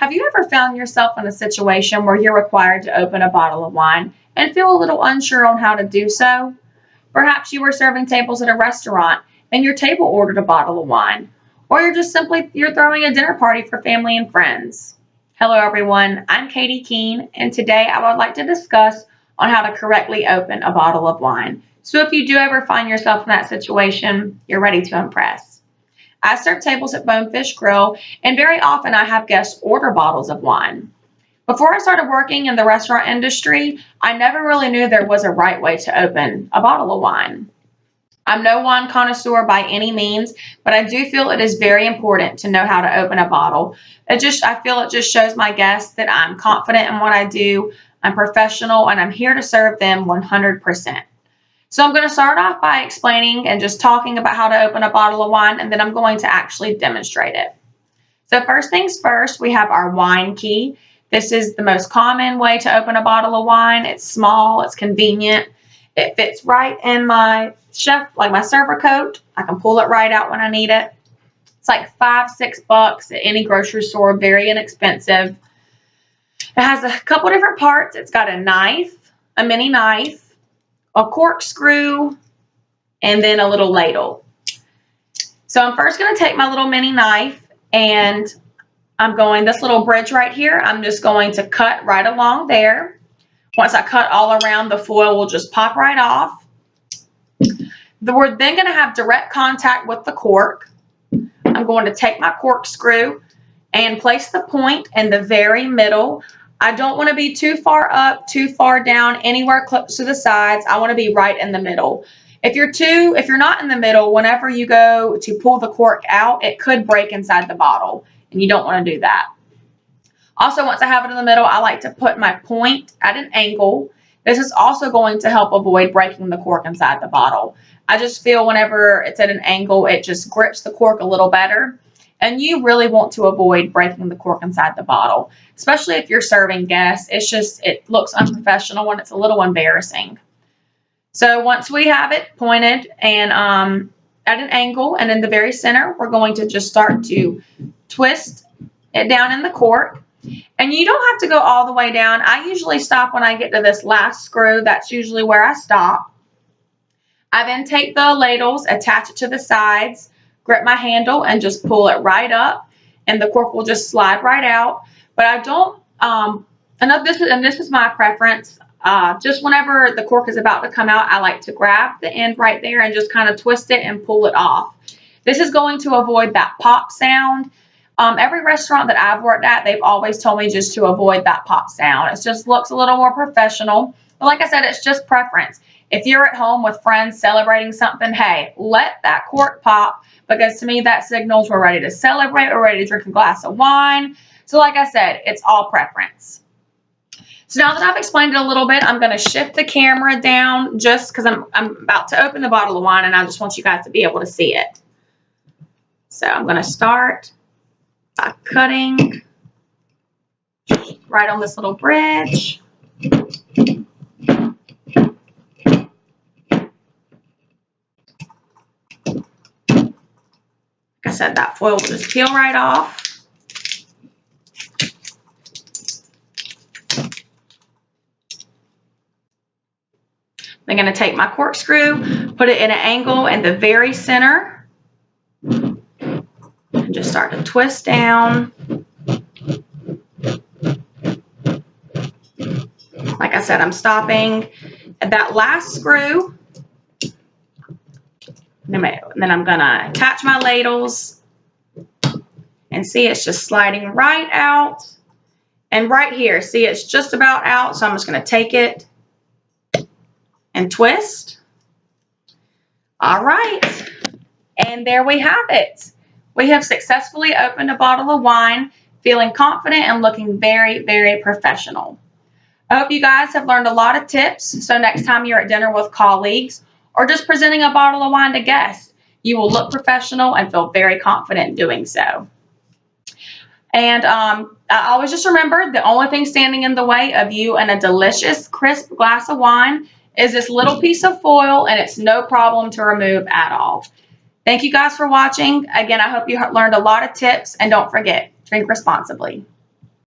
Have you ever found yourself in a situation where you're required to open a bottle of wine and feel a little unsure on how to do so? Perhaps you were serving tables at a restaurant and your table ordered a bottle of wine, or you're throwing a dinner party for family and friends. Hello everyone, I'm Katie Keene, and today I would like to discuss on how to correctly open a bottle of wine. So if you do ever find yourself in that situation, you're ready to impress. I serve tables at Bonefish Grill, and very often I have guests order bottles of wine. Before I started working in the restaurant industry, I never really knew there was a right way to open a bottle of wine. I'm no wine connoisseur by any means, but I do feel it is very important to know how to open a bottle. I feel it just shows my guests that I'm confident in what I do, I'm professional, and I'm here to serve them 100%. So I'm going to start off by explaining and just talking about how to open a bottle of wine, and then I'm going to actually demonstrate it. So first things first, we have our wine key. This is the most common way to open a bottle of wine. It's small, it's convenient. It fits right in my my server coat. I can pull it right out when I need it. It's like $5-6 at any grocery store, very inexpensive. It has a couple different parts. It's got a knife, a mini knife, a corkscrew, and then a little ladle. So I'm first going to take my little mini knife, and this little bridge right here, I'm just going to cut right along there. Once I cut all around, the foil will just pop right off. We're then going to have direct contact with the cork. I'm going to take my corkscrew and place the point in the very middle. I don't want to be too far up, too far down, anywhere close to the sides. I want to be right in the middle. If you're not in the middle, whenever you go to pull the cork out, it could break inside the bottle, and you don't want to do that. Also, once I have it in the middle, I like to put my point at an angle. This is also going to help avoid breaking the cork inside the bottle. I just feel whenever it's at an angle, it just grips the cork a little better. And you really want to avoid breaking the cork inside the bottle, especially if you're serving guests. It looks unprofessional and it's a little embarrassing. So once we have it pointed and at an angle and in the very center, we're going to just start to twist it down in the cork. And you don't have to go all the way down. I usually stop when I get to this last screw. That's usually where I stop. I then take the ladles, attach it to the sides, grip my handle, and just pull it right up, and the cork will just slide right out. But I don't, this is my preference, just whenever the cork is about to come out, I like to grab the end right there and just kind of twist it and pull it off. This is going to avoid that pop sound. Every restaurant that I've worked at, they've always told me just to avoid that pop sound. It just looks a little more professional. But like I said, it's just preference. If you're at home with friends celebrating something, hey, let that cork pop, because to me that signals we're ready to celebrate, we're ready to drink a glass of wine. So like I said, it's all preference. So now that I've explained it a little bit, I'm going to shift the camera down just because I'm about to open the bottle of wine, and I just want you guys to be able to see it. So I'm going to start by cutting right on this little bridge. Like I said, that foil will just peel right off. I'm going to take my corkscrew, put it in an angle in the very center, and just start to twist down. Like I said, I'm stopping at that last screw. And then I'm going to attach my ladles, and see it's just sliding right out. And right here, see it's just about out, so I'm just going to take it and twist. All right, and there we have it. We have successfully opened a bottle of wine, feeling confident and looking very, very professional. I hope you guys have learned a lot of tips, so next time you're at dinner with colleagues or just presenting a bottle of wine to guests, you will look professional and feel very confident doing so. And I always just remember, the only thing standing in the way of you and a delicious, crisp glass of wine is this little piece of foil, and it's no problem to remove at all. Thank you guys for watching. Again, I hope you learned a lot of tips, and don't forget, drink responsibly.